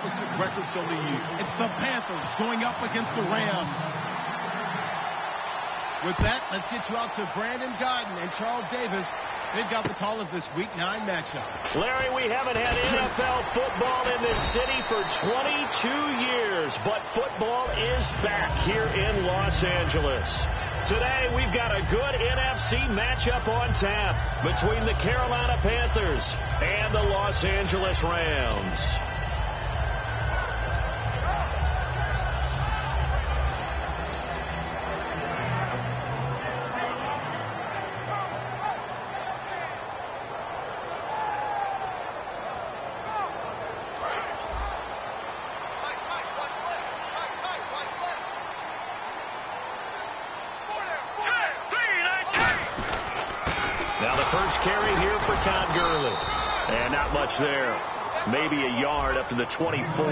opposite record so many years. It's the Panthers going up against the Rams. With that, let's get you out to Brandon Godden and Charles Davis. They've got the call of this Week 9 matchup. Larry, we haven't had NFL football in this city for 22 years, but football is back here in Los Angeles. Today, we've got a good NFC matchup on tap between the Carolina Panthers and the Los Angeles Rams. Now the first carry here for Todd Gurley. And not much there. Maybe a yard up to the 24.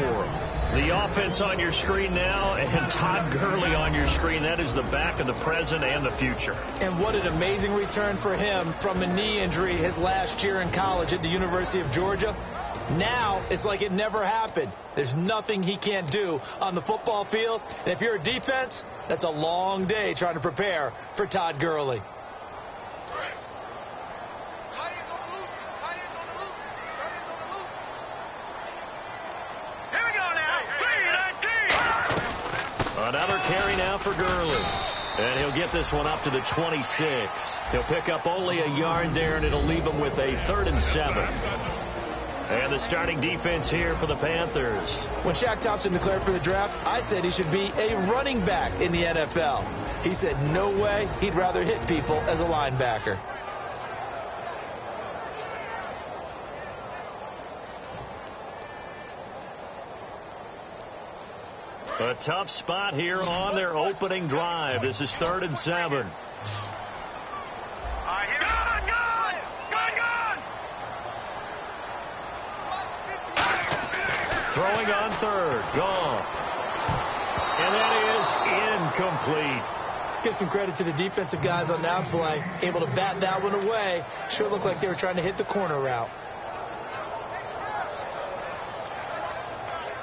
The offense on your screen now, and Todd Gurley on your screen. That is the back of the present and the future. And what an amazing return for him from a knee injury his last year in college at the University of Georgia. Now it's like it never happened. There's nothing he can't do on the football field. And if you're a defense, that's a long day trying to prepare for Todd Gurley. Another carry now for Gurley. And he'll get this one up to the 26. He'll pick up only a yard there, and it'll leave him with a 3rd and 7. And the starting defense here for the Panthers. When Shaq Thompson declared for the draft, I said he should be a running back in the NFL. He said no way, he'd rather hit people as a linebacker. A tough spot here on their opening drive. This is 3rd and 7. Throwing on 3rd. Gone. And that is incomplete. Let's give some credit to the defensive guys on that play. Able to bat that one away. Sure looked like they were trying to hit the corner route.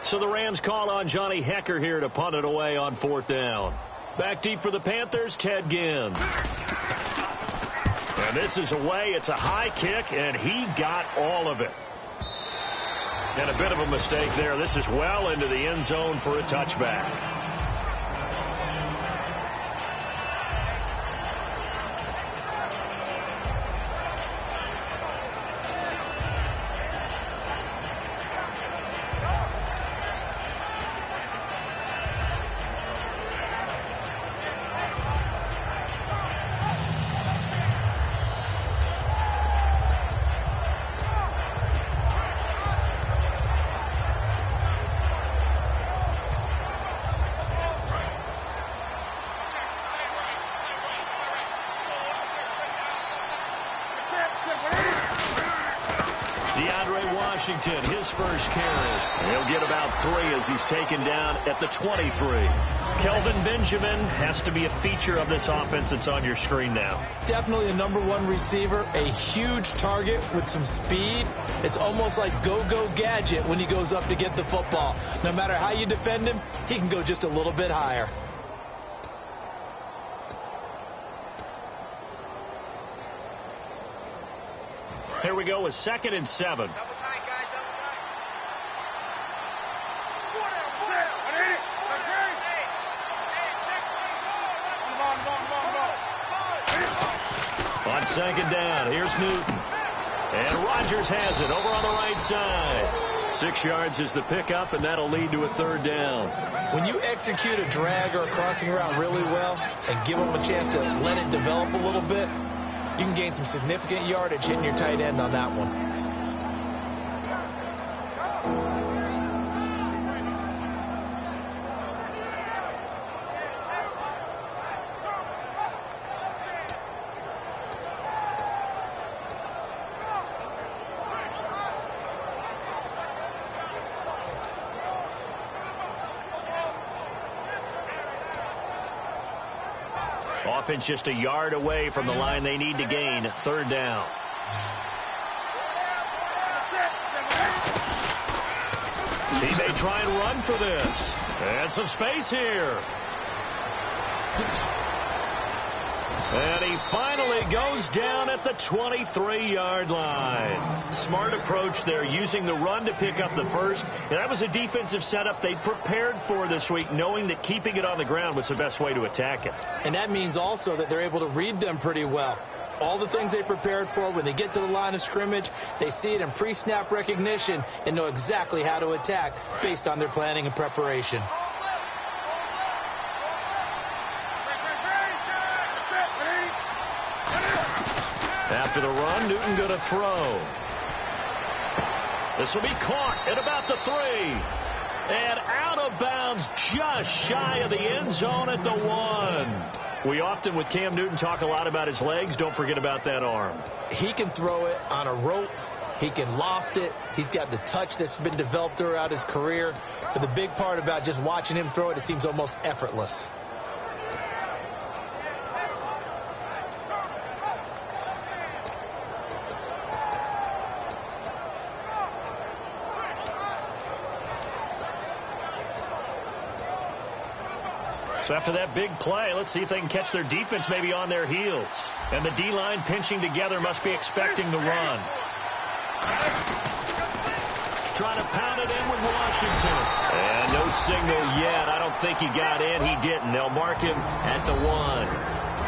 So the Rams call on Johnny Hecker here to punt it away on 4th down. Back deep for the Panthers, Ted Ginn. And this is away. It's a high kick, and he got all of it. And a bit of a mistake there. This is well into the end zone for a touchback. His first carry. He'll get about 3 as he's taken down at the 23. Kelvin Benjamin has to be a feature of this offense that's on your screen now. Definitely a #1 receiver, a huge target with some speed. It's almost like go-go gadget when he goes up to get the football. No matter how you defend him, he can go just a little bit higher. Here we go with 2nd and 7. On 2nd down, here's Newton. And Rodgers has it over on the right side. 6 yards is the pickup, and that'll lead to a 3rd down. When you execute a drag or a crossing route really well and give them a chance to let it develop a little bit, you can gain some significant yardage hitting your tight end on that one. Offense just a yard away from the line they need to gain. 3rd down. He may try and run for this. And some space here. And he finally goes down at the 23-yard line. Smart approach there, using the run to pick up the first. And that was a defensive setup they prepared for this week, knowing that keeping it on the ground was the best way to attack it. And that means also that they're able to read them pretty well. All the things they prepared for, when they get to the line of scrimmage, they see it in pre-snap recognition and know exactly how to attack based on their planning and preparation. After the run, Newton going to throw. This will be caught at about the 3. And out of bounds just shy of the end zone at the 1. We often, with Cam Newton, talk a lot about his legs. Don't forget about that arm. He can throw it on a rope. He can loft it. He's got the touch that's been developed throughout his career. But the big part about just watching him throw it, it seems almost effortless. So after that big play, let's see if they can catch their defense maybe on their heels. And the D-line pinching together must be expecting the run. Trying to pound it in with Washington. And no signal yet. I don't think he got in. He didn't. They'll mark him at the 1.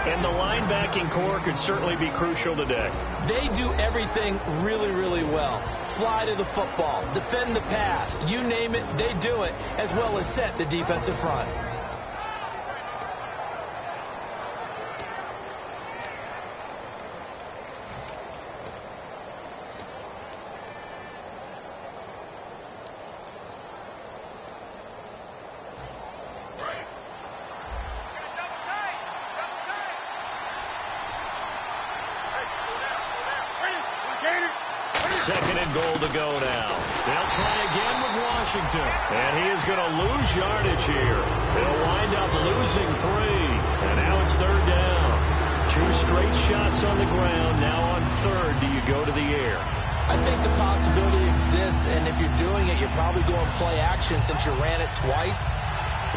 And the linebacking core could certainly be crucial today. They do everything really, really well. Fly to the football, defend the pass, you name it, they do it, as well as set the defensive front. Second and goal to go now. They'll try again with Washington. And he is going to lose yardage here. They'll wind up losing 3. And now it's third down. 2 straight shots on the ground. Now on third, do you go to the air? I think the possibility exists, and if you're doing it, you're probably going play action since you ran it twice.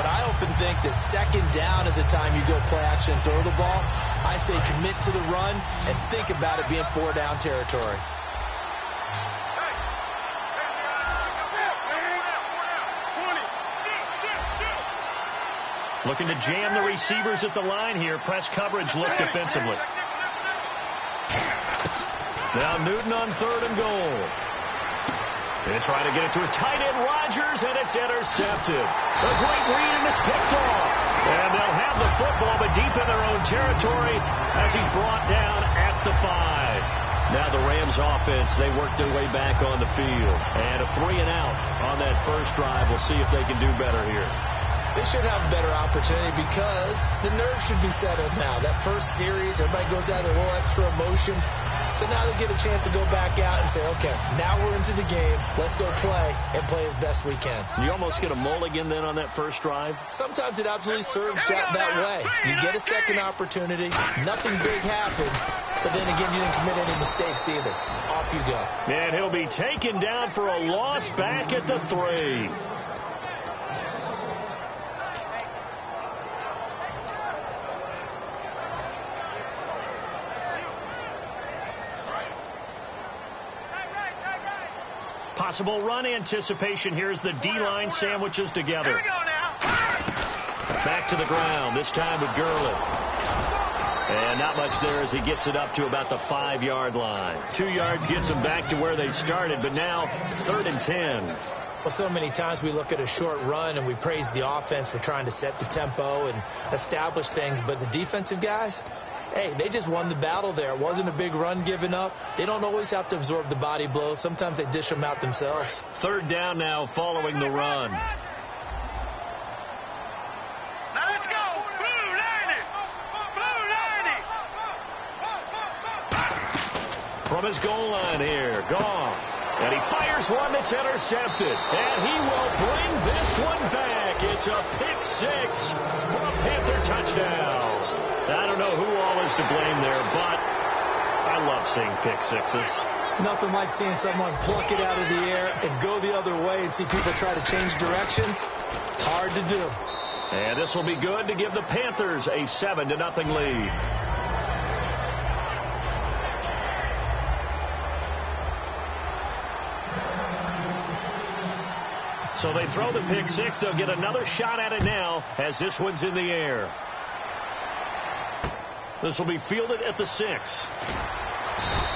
But I often think that second down is the time you go play action and throw the ball. I say commit to the run and think about it being 4-down territory. Looking to jam the receivers at the line here. Press coverage look defensively. Now Newton on third and goal. And trying to get it to his tight end, Rodgers, and it's intercepted. A great read, and it's picked off. And they'll have the football, but deep in their own territory as he's brought down at the 5. Now the Rams offense, they work their way back on the field. And a 3 and out on that first drive. We'll see if they can do better here. They should have a better opportunity because the nerves should be settled now. That first series, everybody goes out with a little extra emotion. So now they get a chance to go back out and say, okay, now we're into the game. Let's go play and play as best we can. You almost get a mulligan then on that first drive? Sometimes it absolutely serves that way. You get a second opportunity. Nothing big happened. But then again, you didn't commit any mistakes either. Off you go. And he'll be taken down for a loss back at the 3. Possible run anticipation here as the D-line sandwiches together. Here we go now. Back to the ground, this time with Gurley. And not much there as he gets it up to about the 5-yard line. 2 yards gets them back to where they started, but now 3rd and 10. Well, so many times we look at a short run and we praise the offense for trying to set the tempo and establish things, but the defensive guys, hey, they just won the battle there. It wasn't a big run given up. They don't always have to absorb the body blows. Sometimes they dish them out themselves. 3rd down now following the run. Now let's go. Blue 90. Blue 90. From his goal line here, Goff. And he fires one that's intercepted. And he will bring this one back. It's a pick 6 for a Panther touchdown. I don't know who all is to blame there, but I love seeing pick 6s. Nothing like seeing someone pluck it out of the air and go the other way and see people try to change directions. Hard to do. And this will be good to give the Panthers a 7-0 lead. So they throw the pick six. They'll get another shot at it now as this one's in the air. This will be fielded at the 6.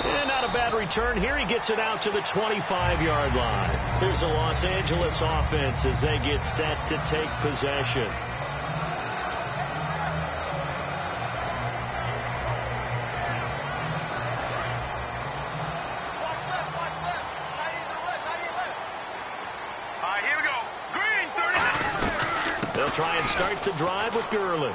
And not a bad return here. He gets it out to the 25-yard line. Here's the Los Angeles offense as they get set to take possession. They'll try and start the drive with Gurley.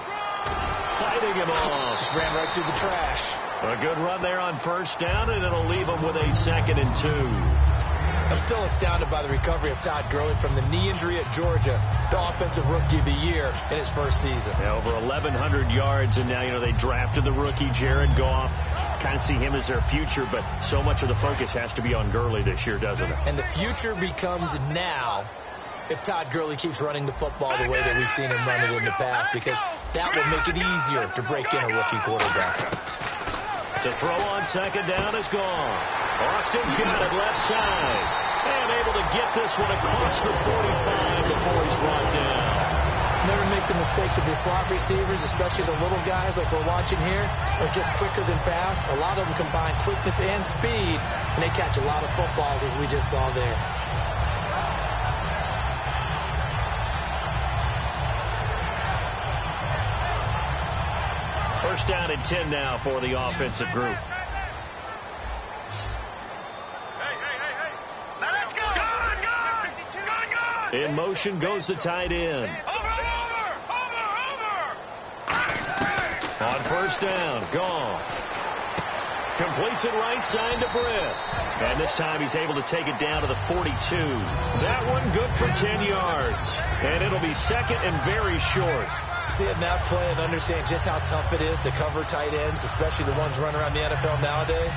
Fighting him off. Just ran right through the trash. A good run there on first down, and it'll leave him with a 2nd and 2. I'm still astounded by the recovery of Todd Gurley from the knee injury at Georgia, the offensive rookie of the year in his first season. Yeah, over 1,100 yards, and now, they drafted the rookie, Jared Goff. Kind of see him as their future, but so much of the focus has to be on Gurley this year, doesn't it? And the future becomes now if Todd Gurley keeps running the football the way that we've seen him run it in the past, because that will make it easier to break in a rookie quarterback. To throw on second down is gone. Austin's got it left side. And able to get this one across the 45 before he's brought down. Never make the mistake of the slot receivers, especially the little guys like we're watching here, are just quicker than fast. A lot of them combine quickness and speed, and they catch a lot of footballs, as we just saw there. First down and 10 now for the offensive group. Now let's go. Gone. In motion goes the tight end. Over. On first down, gone. Completes it right side to Britt. And this time he's able to take it down to the 42. That one good for 10 yards. And it'll be 2nd and very short. Seeing that play and understand just how tough it is to cover tight ends, especially the ones running around the NFL nowadays,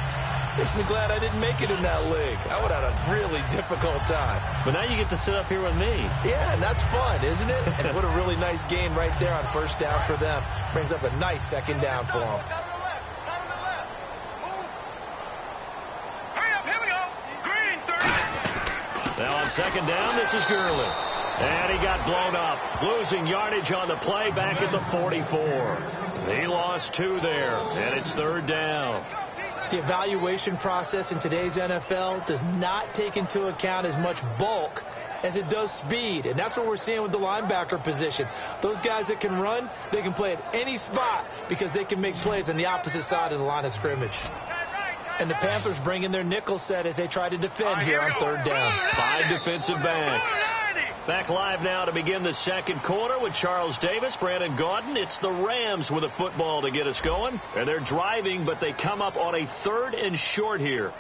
makes me glad I didn't make it in that league. I would have had a really difficult time. But now you get to sit up here with me. Yeah, and that's fun, isn't it? And what a really nice game right there on first down for them. Brings up a nice second down for them. Hurry up, here we go. Green, 30. Now on second down, this is Gurley. And he got blown up. Losing yardage on the play back at the 44. He lost 2 there, and it's 3rd down. The evaluation process in today's NFL does not take into account as much bulk as it does speed. And that's what we're seeing with the linebacker position. Those guys that can run, they can play at any spot because they can make plays on the opposite side of the line of scrimmage. And the Panthers bring in their nickel set as they try to defend here on 3rd down. 5 defensive backs. Back live now to begin the second quarter with Charles Davis, Brandon Gaudin. It's the Rams with a football to get us going. And they're driving, but they come up on a 3rd and short here.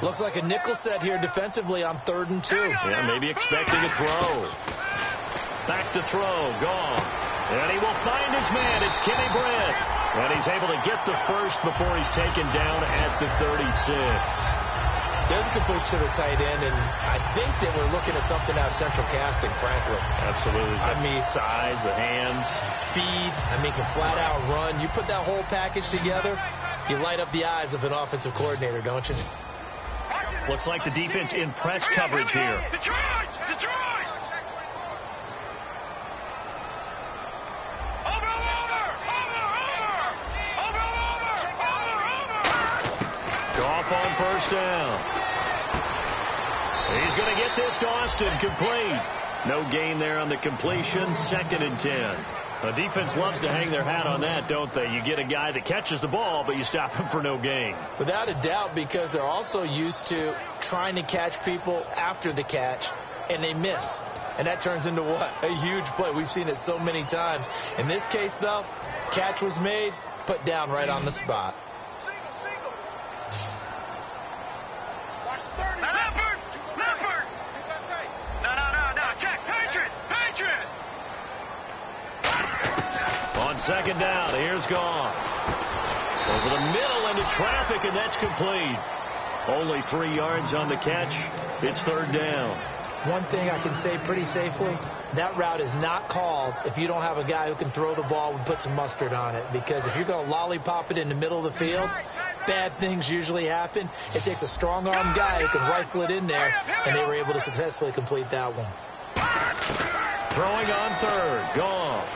Looks like a nickel set here defensively on 3rd and 2. Yeah, maybe expecting a throw. Back to throw, gone. And he will find his man. It's Kenny Britt. And he's able to get the first before he's taken down at the 36. There's a completion to the tight end, and I think that we're looking at something out of central casting, frankly. Absolutely. I mean, size, the hands. Speed. I mean, can flat out run. You put that whole package together, you light up the eyes of an offensive coordinator, don't you? Looks like the defense in press coverage here. Detroit! Goff on first down. He's going to get this to Austin, complete. No gain there on the completion, 2nd and 10. The defense loves to hang their hat on that, don't they? You get a guy that catches the ball, but you stop him for no gain. Without a doubt, because they're also used to trying to catch people after the catch, and they miss. And that turns into what? A huge play. We've seen it so many times. In this case, though, catch was made, put down right on the spot. Leopard! No, check, Patriot! On second down. Here's Goff. Over the middle into traffic, and that's complete. Only 3 yards on the catch. It's third down. One thing I can say pretty safely, that route is not called if you don't have a guy who can throw the ball and put some mustard on it. Because if you're going to lollipop it in the middle of the field, bad things usually happen. It takes a strong-arm guy who can rifle it in there, and they were able to successfully complete that one. Throwing on third. Goff.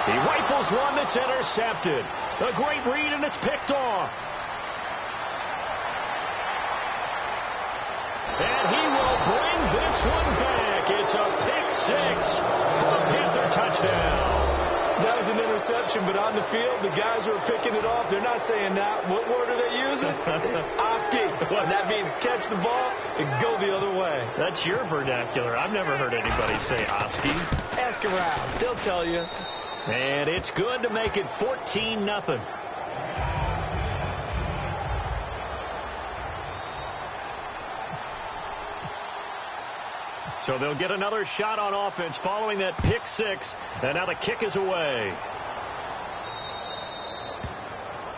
He rifles one that's intercepted. A great read, and it's picked off. And he will bring this one back. It's a pick six for a Panther touchdown. That was an interception, but on the field, the guys who are picking it off, they're not saying that. What word are they using? It's Oski. And that means catch the ball and go the other way. That's your vernacular. I've never heard anybody say Oski. Ask around. They'll tell you. And it's good to make it 14-0. So they'll get another shot on offense following that pick six. And now the kick is away.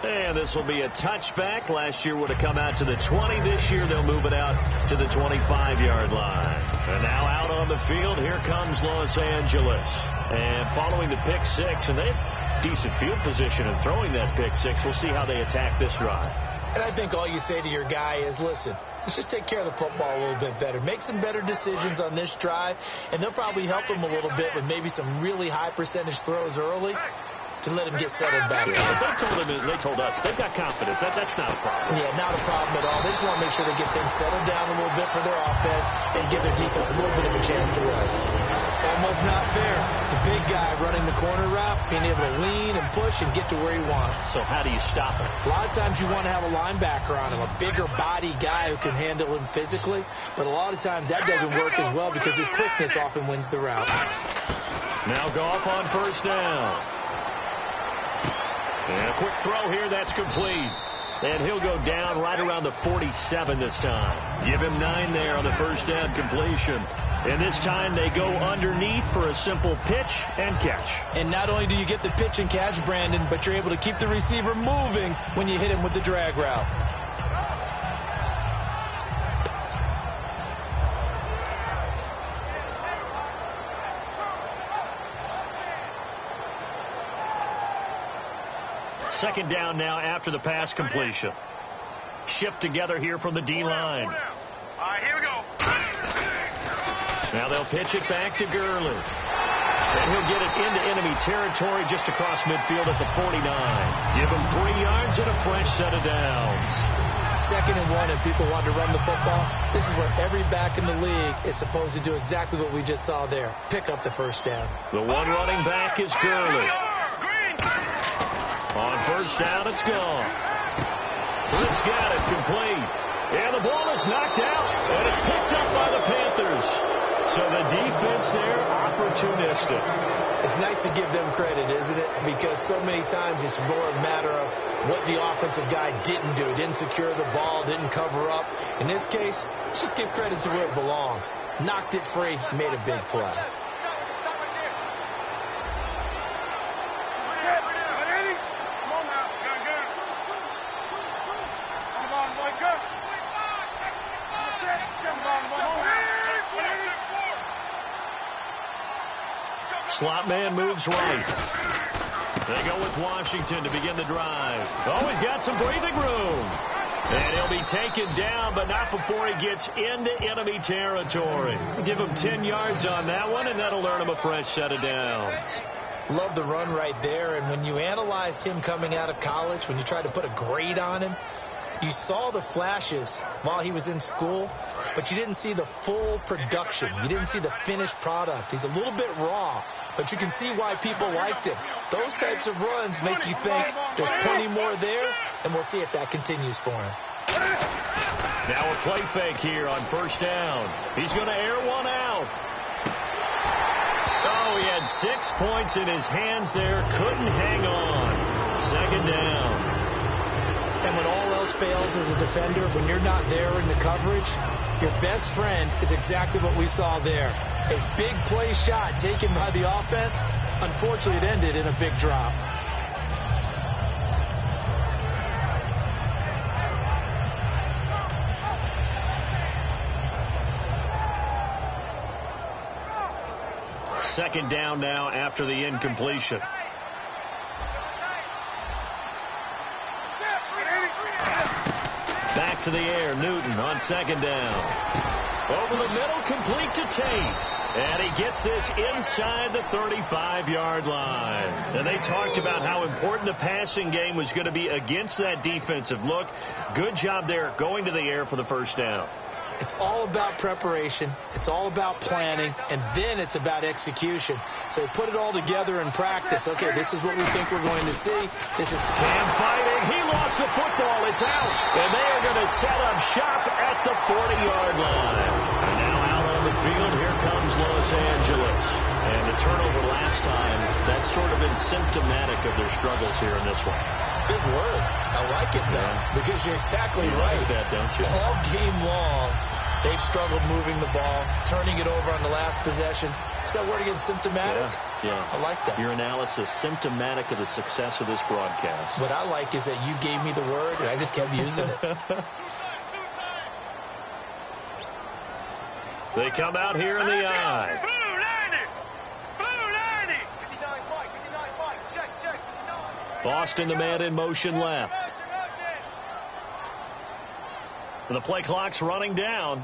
And this will be a touchback. Last year would have come out to the 20. This year they'll move it out to the 25-yard line. And now out on the field, here comes Los Angeles. And following the pick six, and they have decent field position in throwing that pick six. We'll see how they attack this drive. And I think all you say to your guy is, listen, let's just take care of the football a little bit better. Make some better decisions on this drive, and they'll probably help him a little bit with maybe some really high percentage throws early to let him get settled back. Yeah, they told us they've got confidence. That's not a problem. Yeah, not a problem at all. They just want to make sure they get things settled down a little bit for their offense and give their defense a little bit of a chance to rest. Almost not fair. The big guy running the corner route, being able to lean and push and get to where he wants. So how do you stop him? A lot of times you want to have a linebacker on him, a bigger body guy who can handle him physically. But a lot of times that doesn't work as well because his quickness often wins the route. Now Goff on first down. And a quick throw here, that's complete. And he'll go down right around the 47 this time. Give him 9 there on the first down completion. And this time they go underneath for a simple pitch and catch. And not only do you get the pitch and catch, Brandon, but you're able to keep the receiver moving when you hit him with the drag route. Second down now after the pass completion. Shift together here from the D-line. All right, here we go. Now they'll pitch it back to Gurley. And he'll get it into enemy territory just across midfield at the 49. Give him 3 yards and a fresh set of downs. 2nd and 1 and people want to run the football. This is where every back in the league is supposed to do exactly what we just saw there. Pick up the first down. The one running back is Gurley. On first down, it's gone. Blitz got it, complete. And the ball is knocked out, and it's picked up by the Panthers. So the defense there, opportunistic. It's nice to give them credit, isn't it? Because so many times it's more a matter of what the offensive guy didn't do. Didn't secure the ball, didn't cover up. In this case, let's just give credit to where it belongs. Knocked it free, made a big play. Slot man moves right. They go with Washington to begin the drive. Oh, he's got some breathing room. And he'll be taken down, but not before he gets into enemy territory. Give him 10 yards on that one, and that'll earn him a fresh set of downs. Love the run right there. And when you analyzed him coming out of college, when you tried to put a grade on him, you saw the flashes while he was in school, but you didn't see the full production. You didn't see the finished product. He's a little bit raw, but you can see why people liked him. Those types of runs make you think there's plenty more there, and we'll see if that continues for him. Now a play fake here on first down. He's going to air one out. Oh, he had 6 points in his hands there. Couldn't hang on. Second down. And when all else fails as a defender, when you're not there in the coverage, your best friend is exactly what we saw there. A big play shot taken by the offense. Unfortunately, it ended in a big drop. Second down now after the incompletion. Back to the air, Newton on second down. Over the middle, complete to Tate. And he gets this inside the 35-yard line. And they talked about how important the passing game was going to be against that defensive look. Good job there going to the air for the first down. It's all about preparation. It's all about planning. And then it's about execution. So put it all together in practice. Okay, this is what we think we're going to see. This is Cam fighting. He lost the football. It's out. And they are going to set up shop at the 40-yard line. And now out on the field, here comes Los Angeles. And the turnover last time, that's sort of been symptomatic of their struggles here in this one. Good word. I like it, though, because you're exactly right. Like that, don't you? All game long, they've struggled moving the ball, turning it over on the last possession. Is that word again, symptomatic? Yeah. I like that. Your analysis, symptomatic of the success of this broadcast. What I like is that you gave me the word, and I just kept using it. They come out here in the eye. Boston, the man in motion left. And the play clock's running down.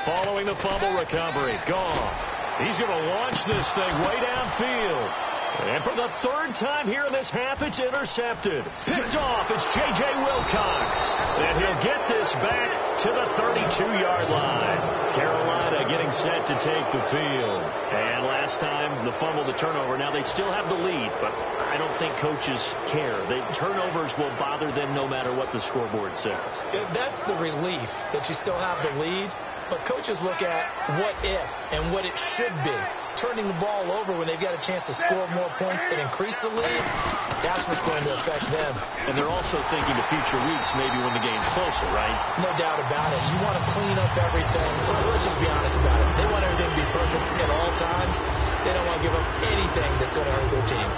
Following the fumble recovery. Goff. He's going to launch this thing way downfield. And for the third time here in this half, it's intercepted. Picked off. It's J.J. Wilcox. And he'll get this back to the 32-yard line. Carolina getting set to take the field. And last time, the fumble, the turnover. Now, they still have the lead, but I don't think coaches care. Turnovers will bother them no matter what the scoreboard says. That's the relief that you still have the lead. But coaches look at what if and what it should be. Turning the ball over when they've got a chance to score more points and increase the lead, that's what's going to affect them. And they're also thinking to future weeks, maybe when the game's closer, right? No doubt about it. You want to clean up everything. Let's just be honest about it. They want everything to be perfect at all times. They don't want to give up anything that's going to hurt their team.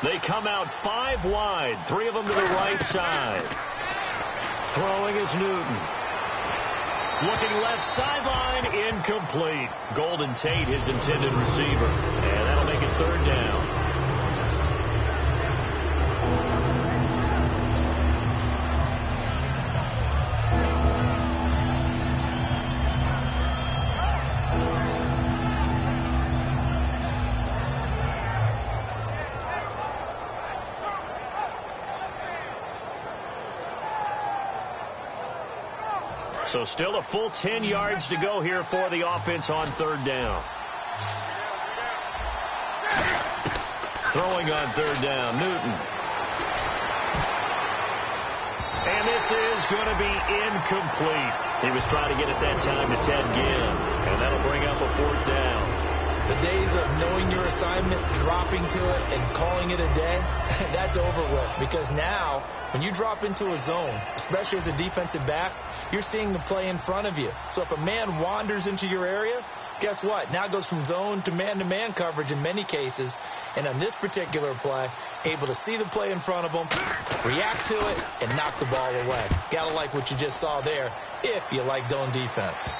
They come out 5 wide, 3 of them to the right side. Throwing is Newton. Looking left sideline, incomplete. Golden Tate, his intended receiver. And that'll make it third down. So still a full 10 yards to go here for the offense on third down. Throwing on third down, Newton. And this is going to be incomplete. He was trying to get it that time to Ted Ginn. And that'll bring up a fourth down. The days of knowing your assignment, dropping to it, and calling it a day, that's over with. Because now, when you drop into a zone, especially as a defensive back, you're seeing the play in front of you. So if a man wanders into your area, guess what? Now it goes from zone to man coverage in many cases. And on this particular play, able to see the play in front of him, react to it, and knock the ball away. Gotta like what you just saw there if you like zone defense.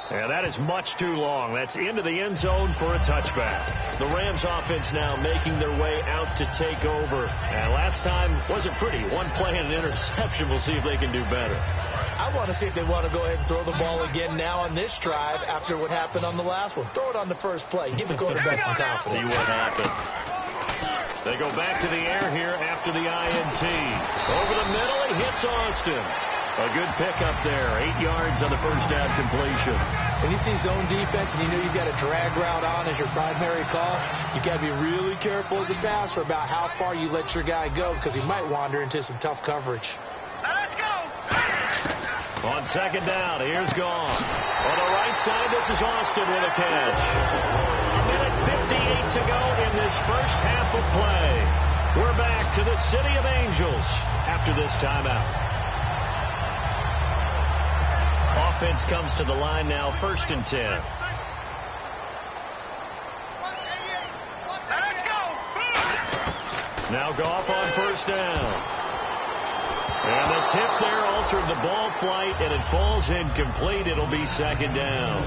Yeah, that is much too long. That's into the end zone for a touchback. The Rams offense now making their way out to take over. And last time wasn't pretty. One play and an interception. We'll see if they can do better. I want to see if they want to go ahead and throw the ball again now on this drive after what happened on the last one. Throw it on the first play. Give the quarterback some confidence. See what happens. They go back to the air here after the INT. Over the middle, he hits Austin. A good pickup there. 8 yards on the first down completion. When you see zone defense and you know you've got a drag route on as your primary call, you've got to be really careful as a passer about how far you let your guy go because he might wander into some tough coverage. Let's go. On second down, here's Goff. On the right side, this is Austin with a catch. A minute 58 to go in this first half of play. We're back to the City of Angels after this timeout. Offense comes to the line now, 1st and 10. Let's go. Now Goff on first down. And the tip there altered the ball flight, and it falls incomplete. It'll be second down.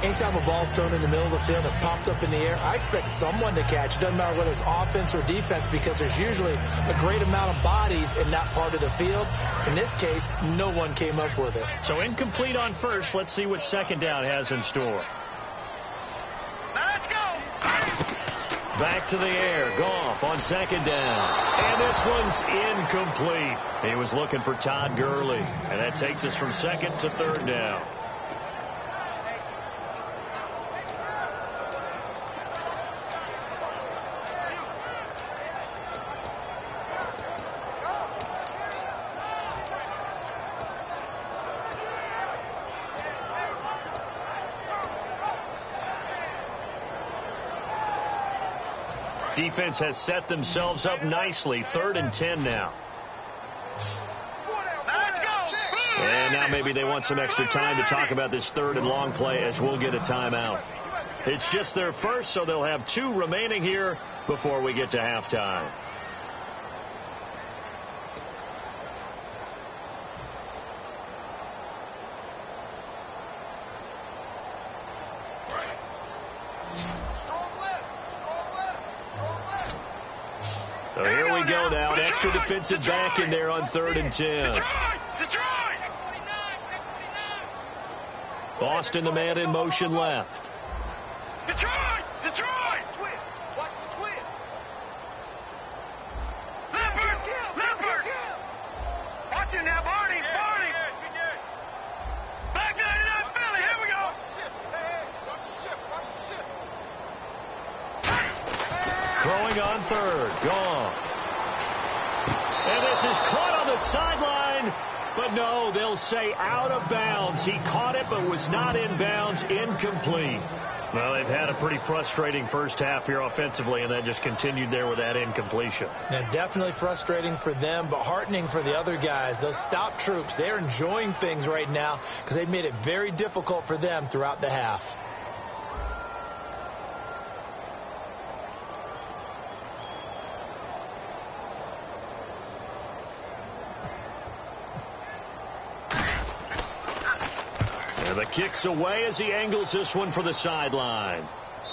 Anytime a ball's thrown in the middle of the field that's popped up in the air, I expect someone to catch. It doesn't matter whether it's offense or defense because there's usually a great amount of bodies in that part of the field. In this case, no one came up with it. So incomplete on first. Let's see what second down has in store. Let's go. Back to the air. Goff on second down. And this one's incomplete. He was looking for Todd Gurley. And that takes us from second to third down. Defense has set themselves up nicely. 3rd and 10 now. Let's go. And now maybe they want some extra time to talk about this 3rd and long play as we'll get a timeout. It's just their first, so they'll have 2 remaining here before we get to halftime. So here we go now. An extra defensive back in there on 3rd and 10. Detroit. Boston, the man in motion left. Detroit. Lippert. Watch it now, Barney. Back 99 Philly. Here we go. Throwing on 3rd. Gone. And this is caught on the sideline. But no, they'll say out of bounds. He caught it but was not in bounds. Incomplete. Well, they've had a pretty frustrating first half here offensively, and then just continued there with that incompletion. Now, definitely frustrating for them, but heartening for the other guys. Those stop troops, they're enjoying things right now because they've made it very difficult for them throughout the half. The kick's away as he angles this one for the sideline.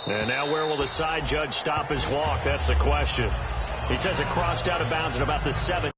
And now where will the side judge stop his walk? That's the question. He says it crossed out of bounds at about the 7.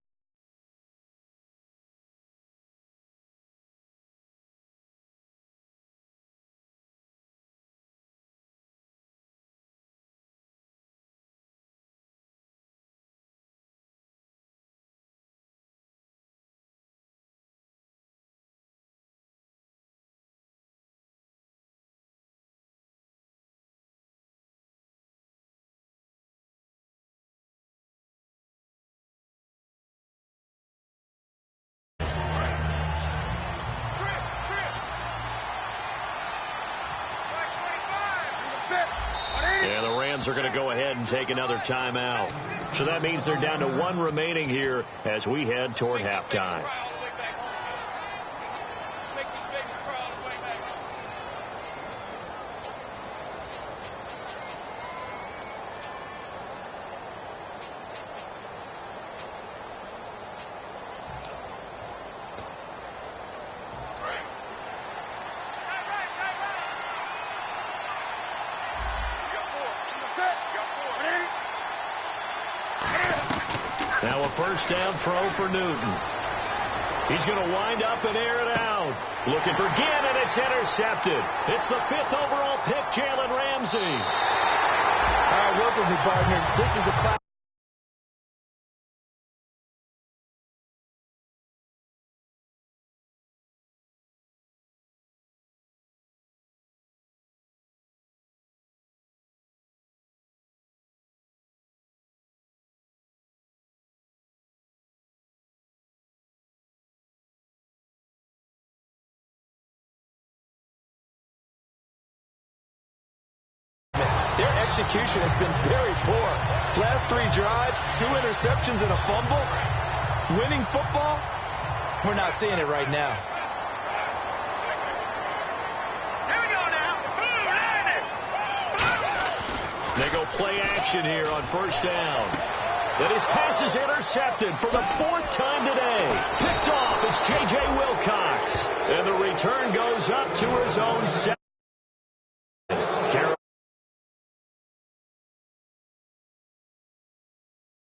And the Rams are going to go ahead and take another timeout. So that means they're down to 1 remaining here as we head toward halftime. Now a first down throw for Newton. He's going to wind up and air it out. Looking for Ginn, and it's intercepted. It's the 5th overall pick, Jalen Ramsey. All right, work Definitely, partner. This is a class. Their execution has been very poor. Last 3 drives, 2 interceptions and a fumble. Winning football, we're not seeing it right now. Here we go now. Boom, landed. They go play action here on first down. And his pass is intercepted for the 4th time today. Picked off. It's J.J. Wilcox. And the return goes up to his own